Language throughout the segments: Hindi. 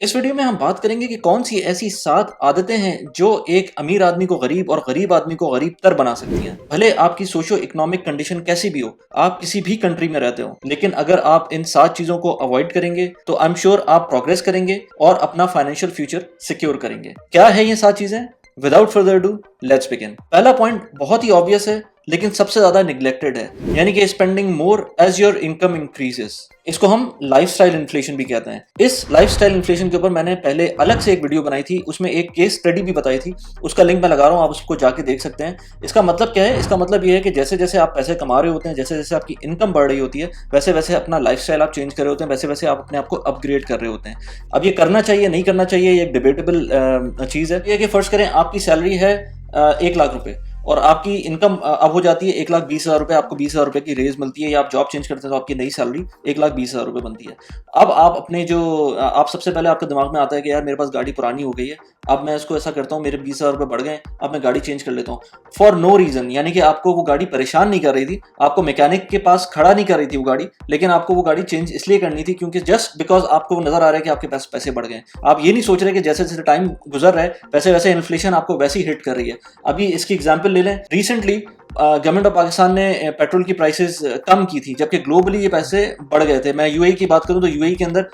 इस वीडियो में हम बात करेंगे कि कौन सी ऐसी 7 आदतें हैं जो एक अमीर आदमी को गरीब और गरीब आदमी को गरीब तर बना सकती हैं। भले आपकी सोशो इकोनॉमिक कंडीशन कैसी भी हो, आप किसी भी कंट्री में रहते हो, लेकिन अगर आप इन 7 चीजों को अवॉइड करेंगे तो आई एम श्योर आप प्रोग्रेस करेंगे और अपना फाइनेंशियल फ्यूचर सिक्योर करेंगे। क्या है ये 7 चीजें? Without further do let's begin. पहला पॉइंट बहुत ही ऑब्वियस है लेकिन सबसे ज्यादा निग्लेक्टेड है, यानी कि spending more as your income increases. इसको हम लाइफस्टाइल इन्फ्लेशन भी कहते हैं। इस लाइफस्टाइल इन्फ्लेशन के ऊपर मैंने पहले अलग से एक वीडियो बनाई थी, उसमें एक केस स्टडी भी बताई थी, उसका लिंक मैं लगा रहा हूं, आप उसको जाके देख सकते हैं। इसका मतलब क्या है? इसका मतलब ये है कि जैसे जैसे आप पैसे कमा रहे होते हैं, जैसे जैसे आपकी इनकम बढ़ रही होती है, वैसे वैसे अपना लाइफस्टाइल आप चेंज कर रहे होते हैं, वैसे वैसे आप अपने आप को अपग्रेड कर रहे होते हैं। अब ये करना चाहिए नहीं करना चाहिए, ये एक डिबेटेबल चीज है। ये कि फर्स्ट करें आपकी सैलरी है 1 लाख रुपए और आपकी इनकम अब हो जाती है 1,20,000 रुपए, आपको 20,000 रुपए की रेज मिलती है, या आप जॉब चेंज करते हैं तो आपकी नई सैलरी 1,20,000 रुपए बनती है। अब आप अपने जो आप सबसे पहले आपके दिमाग में आता है कि यार मेरे पास गाड़ी पुरानी हो गई है, अब मैं इसको ऐसा करता हूँ, मेरे 20,000 रुपए बढ़ गए, अब मैं गाड़ी चेंज कर लेता हूँ फॉर नो रीजन। यानी कि आपको वो गाड़ी परेशान नहीं कर रही थी, आपको मैकेनिक के पास खड़ा नहीं कर रही थी वो गाड़ी, लेकिन आपको वो गाड़ी चेंज इसलिए करनी थी क्योंकि जस्ट बिकॉज आपको नजर आ रहा है कि आपके पास पैसे बढ़ गए। आप ये नहीं सोच रहे कि जैसे जैसे टाइम गुजर रहा है वैसे वैसे इन्फ्लेशन आपको वैसे ही हिट कर रही है। अभी इसकी एग्जाम्पल ले लें, रिसेंटली गवर्नमेंट ऑफ पाकिस्तान ने पेट्रोल की प्राइसेस कम की थी, जबकि ग्लोबली ये पैसे बढ़ गए थे। मैं यूएई की बात करूं तो यूएई के अंदर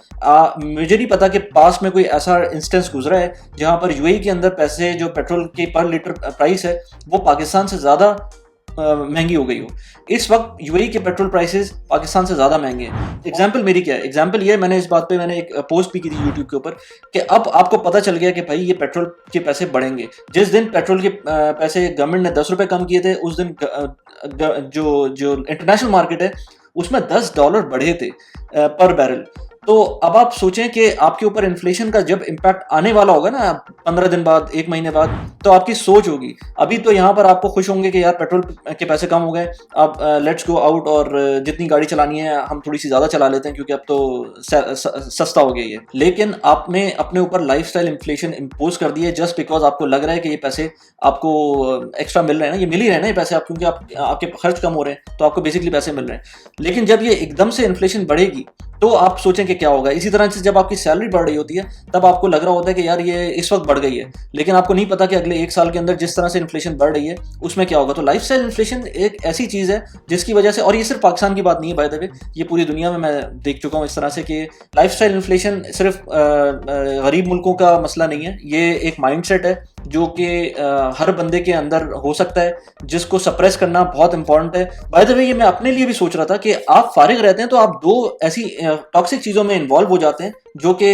मुझे नहीं पता कि पास में कोई ऐसा इंस्टेंस गुजरा है जहां पर यूएई के अंदर पैसे जो पेट्रोल की पर लीटर प्राइस है वो पाकिस्तान से ज्यादा महंगी हो गई हो। इस वक्त यूएई के पेट्रोल प्राइसेस पाकिस्तान से ज्यादा महंगे हैं। एग्जाम्पल मेरी क्या है? एग्जाम्पल ये, मैंने इस बात पे मैंने एक पोस्ट भी की थी यूट्यूब के ऊपर कि अब आपको पता चल गया कि भाई ये पेट्रोल के पैसे बढ़ेंगे। जिस दिन पेट्रोल के पैसे गवर्नमेंट ने 10 रुपए कम किए थे, उस दिन जो जो इंटरनेशनल मार्केट है उसमें $10 बढ़े थे पर बैरल। तो अब आप सोचें कि आपके ऊपर इन्फ्लेशन का जब इम्पैक्ट आने वाला होगा ना 15 दिन बाद, 1 महीने बाद, तो आपकी सोच होगी। अभी तो यहाँ पर आपको खुश होंगे कि यार पेट्रोल के पैसे कम हो गए, अब लेट्स गो आउट और जितनी गाड़ी चलानी है हम थोड़ी सी ज्यादा चला लेते हैं क्योंकि अब तो सस्ता हो गया ये। लेकिन आपने अपने ऊपर लाइफस्टाइल इन्फ्लेशन इम्पोज कर दिया जस्ट बिकॉज आपको लग रहा है कि ये पैसे आपको एक्स्ट्रा मिल रहे हैं ना, ये मिल ही रहे हैं ना ये पैसे, आप क्योंकि आपके खर्च कम हो रहे हैं तो आपको बेसिकली पैसे मिल रहे हैं। लेकिन जब ये एकदम से इन्फ्लेशन बढ़ेगी तो आप सोचें कि क्या होगा। इसी तरह से जब आपकी सैलरी बढ़ रही होती है तब आपको लग रहा होता है कि यार ये इस वक्त बढ़ गई है, लेकिन आपको नहीं पता कि अगले 1 साल के अंदर जिस तरह से इन्फ्लेशन बढ़ रही है उसमें क्या होगा। तो लाइफस्टाइल इन्फ्लेशन एक ऐसी चीज है जिसकी वजह से, और ये सिर्फ पाकिस्तान की बात नहीं है बाय द वे, ये पूरी दुनिया में मैं देख चुका हूँ इस तरह से कि लाइफस्टाइल इन्फ्लेशन सिर्फ गरीब मुल्कों का मसला नहीं है, ये एक माइंडसेट है जो कि हर बंदे के अंदर हो सकता है, जिसको सप्रेस करना बहुत इंपॉर्टेंट है। बाय द वे ये मैं अपने लिए भी सोच रहा था कि आप फारिग रहते हैं तो आप 2 ऐसी टॉक्सिक चीजों में इन्वॉल्व हो जाते हैं जो कि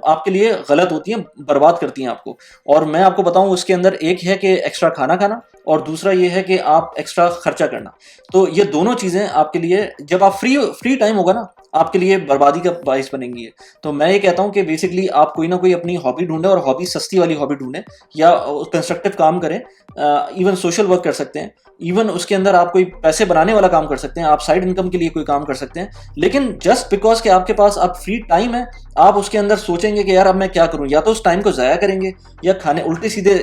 आपके लिए गलत होती हैं, बर्बाद करती हैं आपको। और मैं आपको बताऊं उसके अंदर एक है कि एक्स्ट्रा खाना खाना और दूसरा ये है कि आप एक्स्ट्रा खर्चा करना। तो ये दोनों चीजें आपके लिए, जब आप फ्री टाइम होगा ना, आपके लिए बर्बादी का बाइस बनेंगी। तो मैं ये कहता हूं कि बेसिकली आप कोई ना कोई अपनी हॉबी ढूंढें, और हॉबी सस्ती वाली हॉबी ढूंढें, या कंस्ट्रक्टिव काम करें, इवन सोशल वर्क कर सकते हैं, इवन उसके अंदर आप कोई पैसे बनाने वाला काम कर सकते हैं, आप साइड इनकम के लिए कोई काम कर सकते हैं। लेकिन जस्ट बिकॉज कि आपके पास अब फ्री टाइम है, आप उसके अंदर सोचेंगे कि यार अब मैं क्या करूं, या तो उस टाइम को जाया करेंगे, या खाने उल्टे सीधे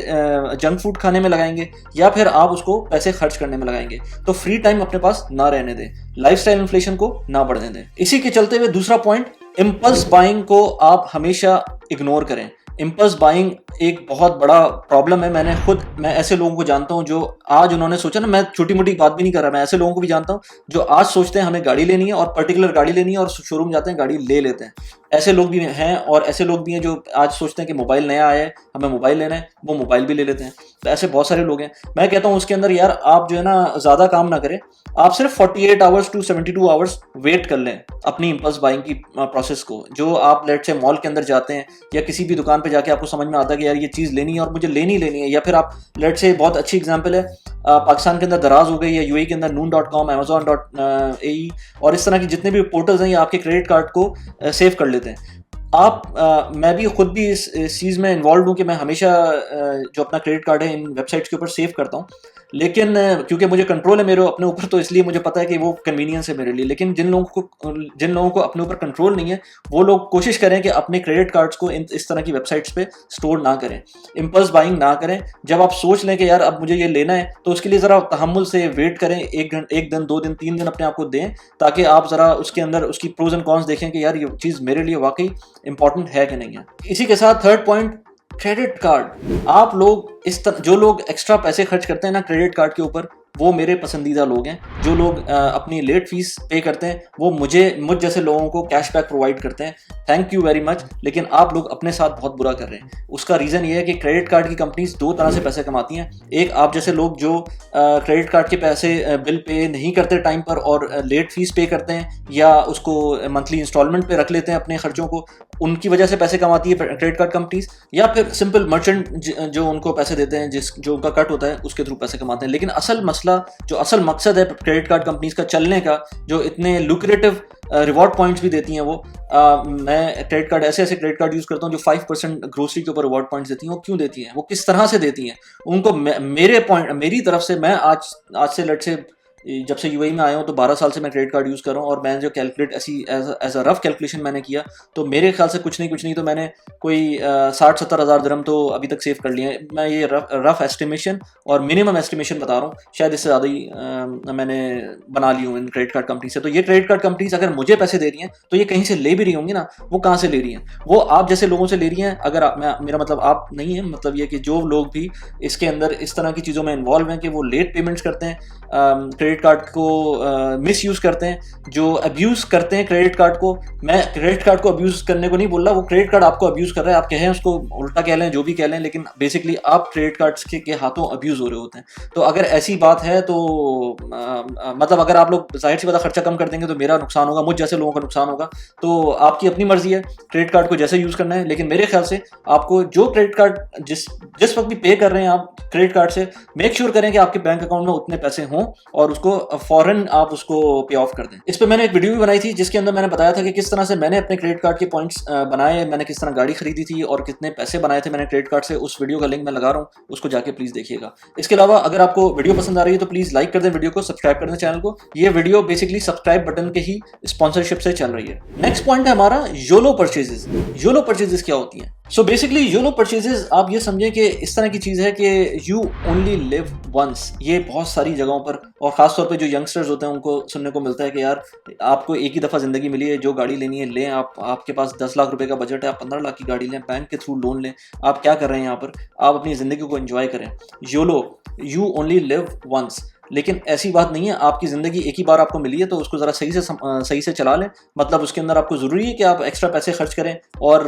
जंक फूड खाने में लगाएंगे, या फिर आप उसको पैसे खर्च करने में लगाएंगे। तो फ्री टाइम अपने पास ना रहने दें, लाइफस्टाइल इन्फ्लेशन को ना बढ़ने दें। इसी के चलते हुए दूसरा पॉइंट, इम्पल्स बाइंग को आप हमेशा इग्नोर करें। इम्पल्स बाइंग एक बहुत बड़ा प्रॉब्लम है। मैं ऐसे लोगों को जानता हूं जो आज उन्होंने सोचा ना, मैं छोटी मोटी बात भी नहीं कर रहा, मैं ऐसे लोगों को भी जानता हूं जो आज सोचते हैं हमें गाड़ी लेनी है और पर्टिकुलर गाड़ी लेनी है और शोरूम जाते हैं, गाड़ी ले लेते हैं। ऐसे लोग भी हैं, और ऐसे लोग भी हैं जो आज सोचते हैं कि मोबाइल नया आया है, हमें मोबाइल लेना है, वो मोबाइल भी ले लेते हैं। तो ऐसे बहुत सारे लोग हैं। मैं कहता हूं उसके अंदर यार आप जो है ना ज्यादा काम ना करें, आप सिर्फ 48 आवर्स टू 72 आवर्स वेट कर लें अपनी इम्पल्स बाइंग की प्रोसेस को। जो आप लेट से मॉल के अंदर जाते हैं या किसी भी दुकान पे जाके आपको समझ में आता है कि यार ये चीज़ लेनी है और मुझे लेनी है, या फिर आप लेट से, बहुत अच्छी एग्जांपल है, पाकिस्तान के अंदर दराज हो गई, या यूएई के अंदर noon.com, amazon.ae और इस तरह की जितने भी पोर्टल्स हैं, ये आपके क्रेडिट कार्ड को सेव कर लेते हैं। मैं भी खुद भी इस चीज़ में इन्वॉल्व हूँ कि मैं हमेशा जो अपना क्रेडिट कार्ड है इन वेबसाइट्स के ऊपर सेव करता हूँ। लेकिन क्योंकि मुझे कंट्रोल है मेरे अपने ऊपर, तो इसलिए मुझे पता है कि वो कन्वीनियंस है मेरे लिए। लेकिन जिन लोगों को अपने ऊपर कंट्रोल नहीं है, वो लोग कोशिश करें कि अपने क्रेडिट कार्ड्स को इस तरह की वेबसाइट्स पे स्टोर ना करें, इम्पल्स बाइंग ना करें। जब आप सोच लें कि यार अब मुझे ये लेना है, तो उसके लिए ज़रा तहम्मुल से वेट करें, एक दिन 2 दिन 3 दिन अपने आप को दें, ताकि आप ज़रा उसके अंदर उसकी प्रोज एंड कॉन्स देखें कि यार ये चीज़ मेरे लिए वाकई इंपॉर्टेंट है कि नहीं है। इसी के साथ थर्ड पॉइंट, क्रेडिट कार्ड। आप लोग जो लोग एक्स्ट्रा पैसे खर्च करते हैं ना क्रेडिट कार्ड के ऊपर, वो मेरे पसंदीदा लोग हैं। जो लोग अपनी लेट फीस पे करते हैं, वो मुझ जैसे लोगों को कैशबैक प्रोवाइड करते हैं। Thank you very much. लेकिन आप लोग अपने साथ बहुत बुरा कर रहे हैं। उसका रीज़न ये है कि क्रेडिट कार्ड की कंपनीज 2 तरह से पैसे कमाती हैं। एक, आप जैसे लोग जो क्रेडिट कार्ड के पैसे बिल पे नहीं करते टाइम पर और लेट फीस पे करते हैं, या उसको मंथली इंस्टॉलमेंट पे रख लेते हैं अपने खर्चों को, उनकी वजह से पैसे कमाती है क्रेडिट कार्ड कंपनीज। या फिर सिंपल मर्चेंट जो उनको पैसे देते हैं, जो उनका कट होता है, उसके थ्रू पैसे कमाते हैं। लेकिन असल मकसद है क्रेडिट कार्ड कंपनीज का चलने का, जो इतने लुक्रेटिव रिवॉर्ड पॉइंट्स भी देती हैं वो, मैं क्रेडिट कार्ड ऐसे क्रेडिट कार्ड यूज़ करता हूँ जो 5% ग्रोसरी के ऊपर रिवॉर्ड पॉइंट्स देती हैं। वो क्यों देती हैं, वो किस तरह से देती हैं उनको, मेरी तरफ से, मैं आज से लेट से जब से यूएई में आया हूँ तो 12 साल से मैं क्रेडिट कार्ड यूज़ कर रहा हूँ। और मैंने जो कैलकुलेट ऐसी एज अ रफ कैलकुलेशन मैंने किया, तो मेरे ख्याल से कुछ नहीं तो मैंने कोई 60-70 हज़ार दिरहम तो अभी तक सेव कर लिए हैं। मैं ये रफ एस्टिमेशन और मिनिमम एस्टिमेशन बता रहा हूँ, शायद इससे ज़्यादा ही मैंने बना ली हूँ इन क्रेडिट कार्ड कंपनी से। तो ये क्रेडिट कार्ड कंपनीज अगर मुझे पैसे दे रही हैं, तो ये कहीं से ले भी रही होंगी ना। वो कहाँ से ले रही हैं? वो आप जैसे लोगों से ले रही हैं। अगर मेरा मतलब आप नहीं है, मतलब ये कि जो लोग भी इसके अंदर इस तरह की चीज़ों में इन्वॉल्व हैं कि वो लेट पेमेंट्स करते हैं, क्रेडिट कार्ड को मिस यूज़ करते हैं, जो अब्यूज़ करते हैं क्रेडिट कार्ड को। मैं क्रेडिट कार्ड को अब्यूज़ करने को नहीं बोल रहा, वो क्रेडिट कार्ड आपको अब्यूज़ कर रहा है। आप कहें उसको उल्टा कह लें, जो भी कह लें, लेकिन बेसिकली आप क्रेडिट कार्ड्स के हाथों अब्यूज़ हो रहे होते हैं। तो अगर ऐसी बात है तो मतलब अगर आप लोग जाहिर सी बात खर्चा कम कर देंगे तो मेरा नुकसान होगा, मुझ जैसे लोगों का नुकसान होगा। तो आपकी अपनी मर्जी है क्रेडिट कार्ड को जैसे यूज़ करना है। लेकिन मेरे ख्याल से आपको जो क्रेडिट कार्ड जिस वक्त भी पे कर रहे हैं आप क्रेडिट कार्ड से, मेक श्योर करें कि आपके बैंक अकाउंट में उतने पैसे हों और उसको फौरन आप उसको पे ऑफ कर दें। इस पर मैंने एक वीडियो भी बनाई थी जिसके अंदर मैंने बताया था कि किस तरह से मैंने अपने क्रेडिट कार्ड के पॉइंट्स बनाए, मैंने किस तरह गाड़ी खरीदी थी और कितने पैसे बनाए थे मैंने क्रेडिट कार्ड से। उस वीडियो का लिंक मैं लगा रहा हूँ, उसको जाके प्लीज देखिएगा। इसके अलावा अगर आपको वीडियो पसंद आ रही है तो प्लीज लाइक कर दें वीडियो को, सब्सक्राइब कर दें चैनल को। ये वीडियो बेसिकली सब्सक्राइब बटन के ही स्पॉन्सरशिप से चल रही है। नेक्स्ट पॉइंट है हमारा योलो परचेजेस। योलो परचेजेस क्या होती हैं? सो बेसिकली योलो परचेजेस आप ये समझें कि इस तरह की चीज़ है कि यू ओनली लिव वंस। ये बहुत सारी जगहों पर और ख़ासतौर पे जो यंगस्टर्स होते हैं उनको सुनने को मिलता है कि यार आपको एक ही दफ़ा ज़िंदगी मिली है, जो गाड़ी लेनी है लें। आपके पास 10 लाख रुपए का बजट है, आप 15 लाख की गाड़ी लें, बैंक के थ्रू लोन लें। आप क्या कर रहे हैं यहाँ पर? आप अपनी ज़िंदगी को एंजॉय करें। YOLO, you only live once. लेकिन ऐसी बात नहीं है, आपकी ज़िंदगी एक ही बार आपको मिली है तो उसको ज़रा सही से चला लें। मतलब उसके अंदर आपको ज़रूरी है कि आप एक्स्ट्रा पैसे खर्च करें और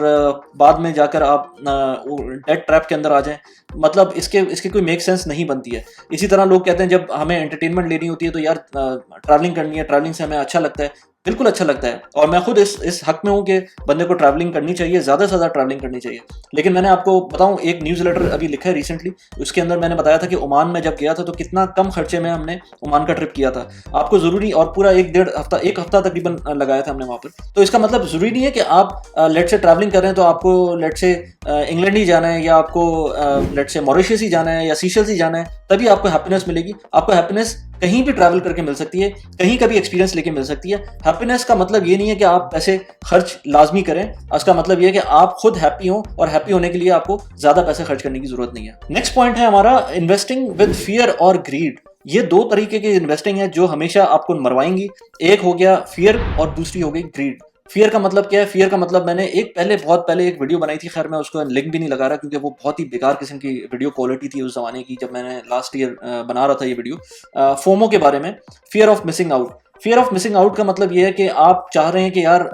बाद में जाकर आप डेट ट्रैप के अंदर आ जाएं। मतलब इसके कोई मेक सेंस नहीं बनती है। इसी तरह लोग कहते हैं जब हमें एंटरटेनमेंट लेनी होती है तो यार ट्रैवलिंग करनी है, ट्रैवलिंग से हमें अच्छा लगता है। बिल्कुल अच्छा लगता है और मैं खुद इस हक में हूँ कि बंदे को ट्रैवलिंग करनी चाहिए, ज़्यादा से ज़्यादा ट्रैवलिंग करनी चाहिए। लेकिन मैंने आपको बताऊँ, एक न्यूज़लेटर अभी लिखा है रिसेंटली, उसके अंदर मैंने बताया था कि ओमान में जब गया था तो कितना कम खर्चे में हमने ओमान का ट्रिप किया था। आपको ज़रूरी, और पूरा एक हफ्ता तकरीबन लगाया था हमने वहाँ पर। तो इसका मतलब ज़रूरी नहीं है कि आप लेट से ट्रैवलिंग कर रहे हैं तो आपको लेट से इंग्लैंड ही जाना है या आपको लेट से मॉरिशस ही जाना है या सीशल्स ही जाना है तभी आपको हैप्पीनेस मिलेगी। आपको हैप्पीनेस कहीं भी ट्रैवल करके मिल सकती है, कहीं का भी एक्सपीरियंस लेके मिल सकती है। हैप्पीनेस का मतलब ये नहीं है कि आप पैसे खर्च लाजमी करें, उसका मतलब ये है कि आप खुद हैप्पी हो और हैप्पी होने के लिए आपको ज्यादा पैसे खर्च करने की जरूरत नहीं है। नेक्स्ट पॉइंट है हमारा इन्वेस्टिंग विद फियर और ग्रीड। ये 2 तरीके की इन्वेस्टिंग है जो हमेशा आपको मरवाएंगी। एक हो गया फियर और दूसरी हो गई ग्रीड। फियर का मतलब क्या है? फियर का मतलब मैंने बहुत पहले एक वीडियो बनाई थी, खैर मैं उसको लिंक भी नहीं लगा रहा क्योंकि वो बहुत ही बेकार किस्म की वीडियो क्वालिटी थी उस जमाने की, जब मैंने लास्ट ईयर बना रहा था ये वीडियो फोमो के बारे में, fear of missing out. Fear of missing out का मतलब ये है कि आप चाह रहे हैं कि यार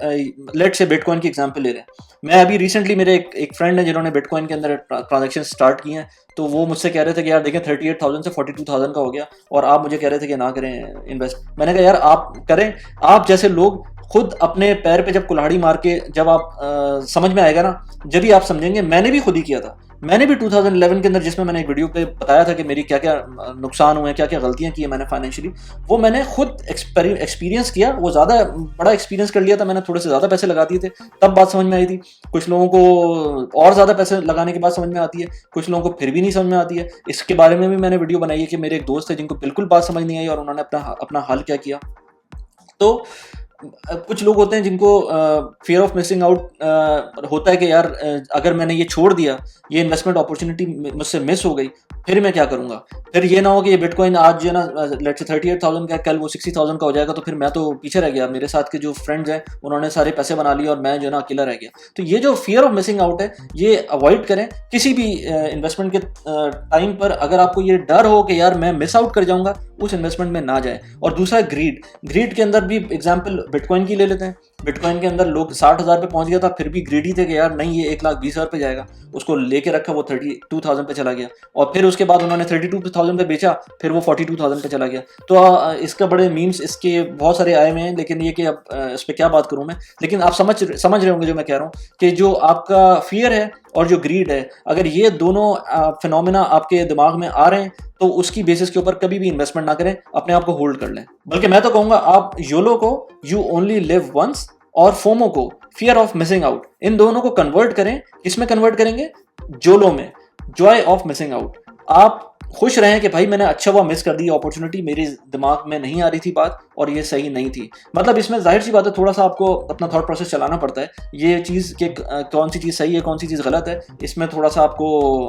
लेट से बिटकॉइन की एग्जांपल ले रहे हैं। मैं अभी रिसेंटली मेरे एक फ्रेंड है जिन्होंने बिटकॉइन के अंदर ट्रांजैक्शन स्टार्ट किए हैं, तो वो मुझसे कह रहे थे कि यार देखें 38,000 से 42,000 का हो गया और आप मुझे कह रहे थे कि ना करें इन्वेस्ट। मैंने कहा यार आप करें। आप जैसे लोग खुद अपने पैर पे जब कुल्हाड़ी मार के जब आप समझ में आएगा ना, जब भी आप समझेंगे। मैंने भी खुद ही किया था। मैंने भी 2011 के अंदर, जिसमें मैंने एक वीडियो पे बताया था कि मेरी क्या क्या नुकसान हुए, क्या क्या गलतियां की है मैंने फाइनेंशियली, वो मैंने खुद एक्सपीरियंस किया। वो ज़्यादा बड़ा एक्सपीरियंस कर लिया था मैंने, थोड़े से ज़्यादा पैसे लगा दिए थे, तब बात समझ में आई थी। कुछ लोगों को और ज़्यादा पैसे लगाने के बाद समझ में आती है, कुछ लोगों को फिर भी नहीं समझ में आती है। इसके बारे में भी मैंने वीडियो बनाई है कि मेरे एक दोस्त है जिनको बिल्कुल बात समझ नहीं आई और उन्होंने अपना अपना हल क्या किया। तो कुछ लोग होते हैं जिनको फियर ऑफ मिसिंग आउट होता है कि यार अगर मैंने ये छोड़ दिया, ये इन्वेस्टमेंट अपॉर्चुनिटी मुझसे मिस हो गई, फिर मैं क्या करूंगा। फिर ये ना हो कि ये बिटकॉइन आज जो है ना लेट्स से 38,000 का, कल वो 60,000 का हो जाएगा, तो फिर मैं तो पीछे रह गया, मेरे साथ के जो फ्रेंड्स हैं उन्होंने सारे पैसे बना लिए और मैं जो है ना अकेला रह गया। तो ये जो फियर ऑफ मिसिंग आउट है, ये अवॉइड करें किसी भी इन्वेस्टमेंट के टाइम पर। अगर आपको ये डर हो कि यार मैं मिस आउट कर जाऊंगा, उस इन्वेस्टमेंट में ना जाए। और दूसरा ग्रीड के अंदर भी एग्जाम्पल बिटकॉइन की ले लेते हैं। बिटकॉइन के अंदर लोग 60,000 पे पहुंच गया था, फिर भी ग्रीडी थे कि यार नहीं ये 1,20,000 पे जाएगा, उसको लेके रखा, वो 32,000 पे चला गया, और फिर उसके बाद उन्होंने 32,000 पे बेचा, फिर वो 42,000 पे चला गया। तो इसका बड़े मीम्स इसके बहुत सारे आए हुए हैं, लेकिन ये कि अब इस पर क्या बात करूं मैं। लेकिन आप समझ रहे होंगे जो मैं कह रहा हूँ, कि जो आपका फियर है और जो ग्रीड है, अगर ये दोनों फिनोमिना आपके दिमाग में आ रहे हैं, तो उसकी बेसिस के ऊपर कभी भी इन्वेस्टमेंट ना करें, अपने आप को होल्ड कर लें। बल्कि मैं तो कहूंगा आप योलो को, यू ओनली लिव वंस, और फोमो को, फियर ऑफ मिसिंग आउट, इन दोनों को कन्वर्ट करें। किसमें कन्वर्ट करेंगे? जोलो में, जॉय ऑफ मिसिंग आउट। आप खुश रहें कि भाई मैंने अच्छा हुआ मिस कर दी अपॉर्चुनिटी, मेरे दिमाग में नहीं आ रही थी बात और ये सही नहीं थी। मतलब इसमें जाहिर सी बात है, थोड़ा सा आपको अपना थॉट प्रोसेस चलाना पड़ता है, ये चीज़ कि कौन सी चीज़ सही है, कौन सी चीज़ गलत है, इसमें थोड़ा सा आपको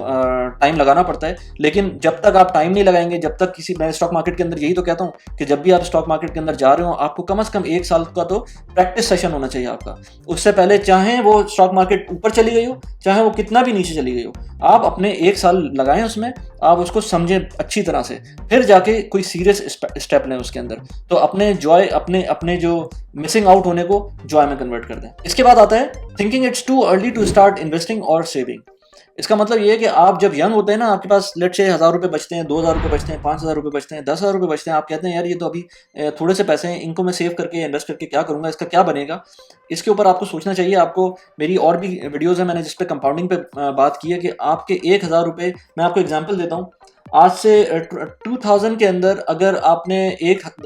टाइम लगाना पड़ता है। लेकिन जब तक आप टाइम नहीं लगाएंगे, जब तक मैं स्टॉक मार्केट के अंदर यही तो कहता हूँ कि जब भी आप स्टॉक मार्केट के अंदर जा रहे हो, आपको कम से कम 1 साल का तो प्रैक्टिस सेशन होना चाहिए आपका। उससे पहले चाहे वो स्टॉक मार्केट ऊपर चली गई हो, चाहे वो कितना भी नीचे चली गई हो, आप अपने 1 साल लगाएं उसमें, आप उसको समझें अच्छी तरह से, फिर जाके कोई सीरियस स्टेप लें उसके अंदर। तो अपने जॉय, अपने जो मिसिंग आउट होने को जॉय में कन्वर्ट कर दें। इसके बाद आता है thinking it's too early to start investing और सेविंग। इसका मतलब ये है कि आप जब यंग होते हैं ना, आपके पास लेट से 1,000 रुपये बचते हैं, 2,000 रुपये बचते हैं, 5,000 रुपये बचते हैं, 10,000 रुपये बचते हैं, आप कहते हैं यार ये तो अभी थोड़े से पैसे हैं, इनको मैं सेव करके इन्वेस्ट करके क्या करूंगा, इसका क्या बनेगा। इसके ऊपर आपको सोचना चाहिए। आपको मेरी और भी वीडियोज़ है, मैंने जिस पे कंपाउंडिंग पे बात की है कि आपके 1,000 रुपये, मैं आपको एग्जाम्पल देता हूँ, आज से 2000 के अंदर अगर आपने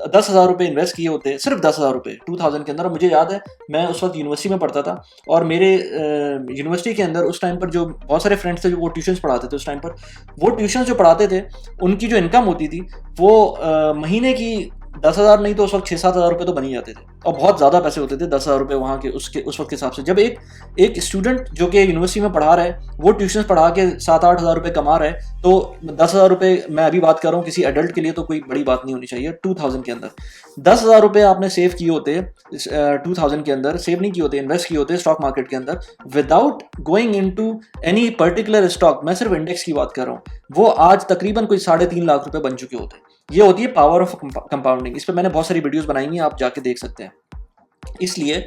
10,000 रुपये इन्वेस्ट किए होते, सिर्फ 10,000 रुपये 2000 के अंदर। मुझे याद है मैं उस वक्त यूनिवर्सिटी में पढ़ता था, और मेरे यूनिवर्सिटी के अंदर उस टाइम पर जो बहुत सारे फ्रेंड्स थे जो वो ट्यूशन्स पढ़ाते थे, उस टाइम पर वो ट्यूशन्स जो पढ़ाते थे, उनकी जो इनकम होती थी वो महीने की 10,000 नहीं तो उस वक्त 6-7 हज़ार रुपये तो बन ही जाते थे, और बहुत ज़्यादा पैसे होते थे 10,000 रुपये वहाँ के उस वक्त के हिसाब से। जब एक स्टूडेंट जो कि यूनिवर्सिटी में पढ़ा रहा है, वो ट्यूशन पढ़ा के 7-8 हज़ार रुपये कमा रहा है, तो 10,000 रुपये मैं अभी बात कर रहा हूँ, किसी एडल्ट के लिए तो कोई बड़ी बात नहीं होनी चाहिए। 2000 के अंदर 10,000 रुपये आपने सेव किए होते, 2000 के अंदर सेव नहीं किए होते, इन्वेस्ट किए होते स्टॉक मार्केट के अंदर, without going into any particular stock, मैं सिर्फ इंडेक्स की बात कर रहा हूँ, वो आज तकरीबन कोई 3.5 लाख रुपए बन चुके होते। ये होती है पावर ऑफ कंपाउंडिंग। इस पर मैंने बहुत सारी वीडियोस बनाई हैं, आप जाके देख सकते हैं। इसलिए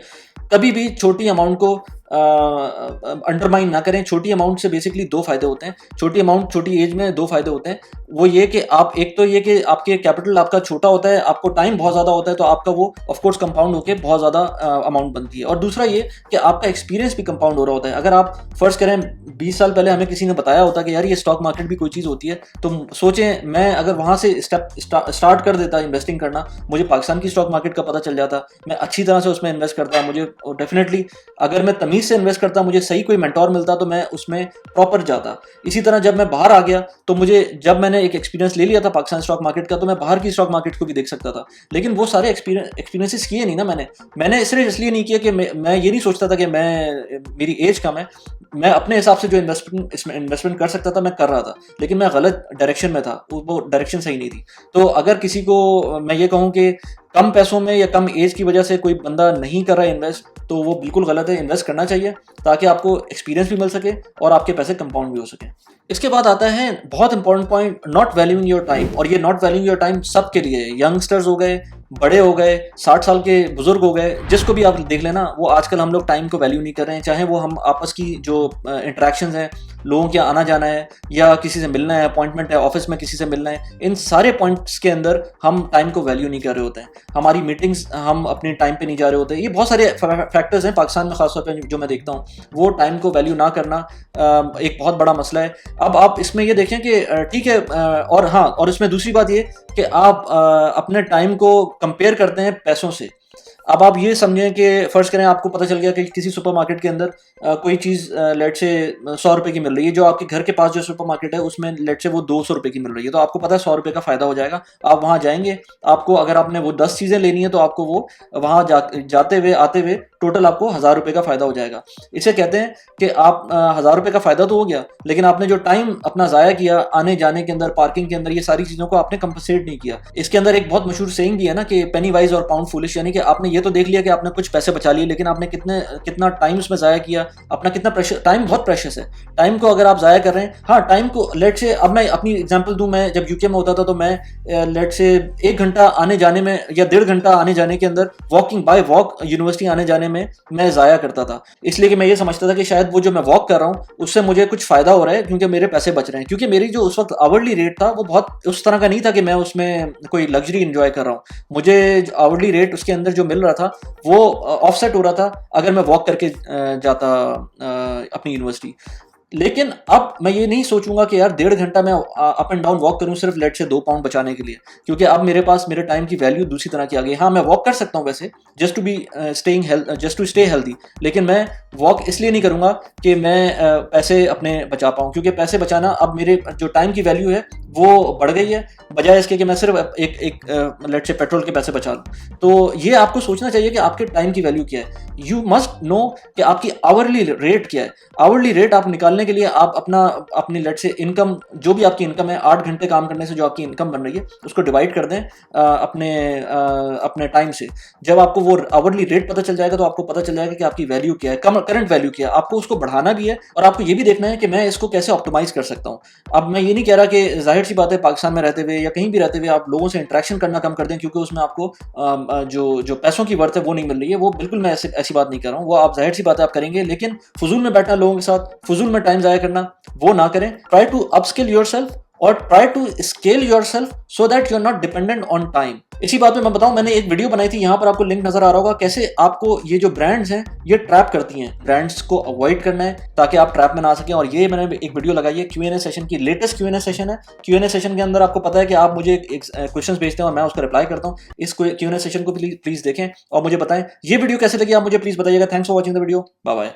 कभी भी छोटी अमाउंट को अंडरमाइन ना करें। छोटी अमाउंट से बेसिकली 2 फायदे होते हैं। छोटी अमाउंट छोटी एज में 2 फायदे होते हैं। वो ये कि आप, एक तो ये कि आपके कैपिटल आपका छोटा होता है, आपको टाइम बहुत ज़्यादा होता है, तो आपका वो ऑफकोर्स कंपाउंड होकर बहुत ज़्यादा अमाउंट बनती है। और दूसरा ये कि आपका एक्सपीरियंस भी कंपाउंड हो रहा होता है। अगर आप फर्ज करें 20 साल पहले हमें किसी ने बताया होता कि यार ये स्टॉक मार्केट भी कोई चीज़ होती है, तो सोचें मैं अगर वहाँ से स्टार्ट कर देता इन्वेस्टिंग करना, मुझे पाकिस्तान की स्टॉक मार्केट का पता चल जाता, मैं अच्छी तरह से उसमें इन्वेस्ट करता, मुझे डेफिनेटली अगर मैं तमीज़ से इन्वेस्ट करता, मुझे सही कोई मेंटोर मिलता, तो मैं उसमें प्रॉपर जाता। इसी तरह जब मैं बाहर आ गया, तो मुझे, जब मैंने एक एक्सपीरियंस ले लिया था पाकिस्तान स्टॉक मार्केट का, तो मैं बाहर की स्टॉक मार्केट को भी देख सकता था। लेकिन वो सारे एक्सपीरियंसेस किए नहीं ना मैंने सिर्फ इसलिए नहीं किया कि मैं ये नहीं सोचता था कि मेरी एज कम है, मैं अपने हिसाब से जो इन्वेस्टमेंट कर सकता था मैं कर रहा था, लेकिन मैं गलत डायरेक्शन में था, वो डायरेक्शन सही नहीं थी। तो अगर किसी को मैं ये कहूँ कि कम पैसों में या कम एज की वजह से कोई बंदा नहीं कर रहा है इन्वेस्ट, तो वो बिल्कुल गलत है। इन्वेस्ट करना चाहिए ताकि आपको एक्सपीरियंस भी मिल सके और आपके पैसे कंपाउंड भी हो सके। इसके बाद आता है बहुत important point, not valuing your time. और ये नॉट वैल्यूइंग योर टाइम सबके लिए है, यंगस्टर्स हो गए, बड़े हो गए, 60 साल के बुजुर्ग हो गए, जिसको भी आप देख लेना, वो आजकल हम लोग टाइम को वैल्यू नहीं कर रहे हैं। चाहे वो हम आपस की जो इंटरेक्शंस हैं, लोगों के आना जाना है या किसी से मिलना है, अपॉइंटमेंट है, ऑफिस में किसी से मिलना है, इन सारे पॉइंट्स के अंदर हम टाइम को वैल्यू नहीं कर रहे होते हैं। हमारी मीटिंग्स हम अपने टाइम पे नहीं जा रहे होते हैं। ये बहुत सारे फैक्टर्स हैं पाकिस्तान में खासतौर पर जो मैं देखता हूँ, वो टाइम को वैल्यू ना करना, एक बहुत बड़ा मसला है। अब आप इसमें ये देखें कि ठीक है, और हाँ, और इसमें दूसरी बात ये कि आप अपने टाइम को कंपेयर करते हैं पैसों से। अब आप ये समझें कि फ़र्ज़ करें आपको पता चल गया कि किसी सुपरमार्केट के अंदर कोई चीज़ लेट से 100 रुपए की मिल रही है, जो आपके घर के पास जो सुपरमार्केट है उसमें लेट से वो 200 रुपए की मिल रही है, तो आपको पता है 100 रुपए का फ़ायदा हो जाएगा। आप वहाँ जाएँगे, आपको अगर आपने वो 10 चीज़ें लेनी है तो आपको वो वहाँ जाते हुए, आते हुए टोटल आपको 1000 रुपए का फ़ायदा हो जाएगा। इसे कहते हैं कि आप 1000 रुपए का फ़ायदा तो हो गया, लेकिन आपने जो टाइम अपना ज़ाया किया आने-जाने के अंदर, पार्किंग के अंदर, ये सारी चीज़ों को आपने कंपनसेट नहीं किया। इसके अंदर एक बहुत मशहूर सेइंग भी है ना कि पेनी वाइज़ और पाउंड फूलिश, यानी कि आपने ये तो देख लिया कि आपने कुछ पैसे बचा लिए, लेकिन आपने कितना टाइम उसमें ज़ाया किया, अपना कितना प्रेशर, टाइम बहुत प्रेशियस है। टाइम को अगर आप ज़ाया कर रहे हैं, हाँ, टाइम को लेट से, अब मैं अपनी एग्जांपल दूं, मैं जब यूके में होता था तो मैं लेट से 1 घंटा आने जाने में या 1.5 घंटा आने जाने के अंदर वॉकिंग बाय वॉक यूनिवर्सिटी आने जाने में मैं ज़ाया करता था, इसलिए कि मैं ये समझता था कि शायद वो जो मैं वॉक कर रहा हूँ उससे मुझे कुछ फ़ायदा हो रहा है, क्योंकि मेरे पैसे बच रहे हैं। क्योंकि मेरी जो उस वक्त आवरली रेट था वो बहुत उस तरह का नहीं था कि मैं उसमें कोई लग्जरी इंजॉय कर रहा हूँ। मुझे आवरली रेट उसके अंदर जो मिल रहा था वो ऑफसेट हो रहा था अगर मैं वॉक करके जाता अपनी यूनिवर्सिटी। लेकिन अब मैं ये नहीं सोचूंगा कि यार 1.5 घंटा मैं अप एंड डाउन वॉक करूं सिर्फ लेट से 2 पाउंड बचाने के लिए, क्योंकि अब मेरे पास मेरे टाइम की वैल्यू दूसरी तरह की आ गई। हाँ, मैं वॉक कर सकता हूं वैसे, जस्ट टू स्टे हेल्दी, लेकिन मैं वॉक इसलिए नहीं करूंगा कि मैं पैसे अपने बचा पाऊं, क्योंकि पैसे बचाना अब मेरे जो टाइम की वैल्यू है वो बढ़ गई है, बजाय इसके कि मैं सिर्फ एक लेट से पेट्रोल के पैसे बचा लूं। तो ये आपको सोचना चाहिए कि आपके टाइम की वैल्यू क्या है। यू मस्ट नो कि आपकी आवरली रेट क्या है। आवरली रेट आप निकालने के लिए आप अपनी लेट से इनकम, जो भी आपकी इनकम है, 8 घंटे काम करने से जो आपकी इनकम बन रही है उसको डिवाइड कर दें अपने टाइम से। जब आपको वो आवरली रेट पता चल जाएगा तो आपको पता चल जाएगा कि आपकी वैल्यू क्या है, करंट वैल्यू क्या है। आपको उसको बढ़ाना भी है और आपको ये भी देखना है कि मैं इसको कैसे ऑप्टिमाइज कर सकता हूँ। अब मैं ये नहीं कह रहा कि जाहिर सी बात है पाकिस्तान में रहते हुए या कहीं भी रहते हुए आप लोगों से इंटरेक्शन करना कम कर दें, क्योंकि उसमें आपको जो पैसों की वर्थ है वो नहीं मिल रही है। वो बिल्कुल मैं ऐसी बात नहीं कर रहा हूँ, वो आप जाहिर सी बात है आप करेंगे, लेकिन फजूल में बैठना लोगों के साथ, फजूल में टाइम जाया करना, वो ना करें। ट्राई टू अपस्किल योरसेल्फ और try to scale yourself so that you are not dependent on time. इसी बात पे मैं बताऊं, मैंने एक वीडियो बनाई थी, यहाँ पर आपको लिंक नजर आ रहा होगा, कैसे आपको ये जो ब्रांड्स हैं ये ट्रैप करती हैं। ब्रांड्स को अवॉइड करना है ताकि आप ट्रैप में ना आ सकें। और ये मैंने एक वीडियो लगाई है Q&A सेशन की, लेटेस्ट Q&A सेशन है। Q&A सेशन के अंदर आपको पता है कि आप मुझे क्वेश्चन भेजते हैं और मैं उसका रिप्लाई करता हूँ। इस Q&A सेशन को प्लीज देखें और मुझे बताएं ये वीडियो कैसे लगी, आप मुझे प्लीज बताइएगा। Thanks for watching the video, bye bye.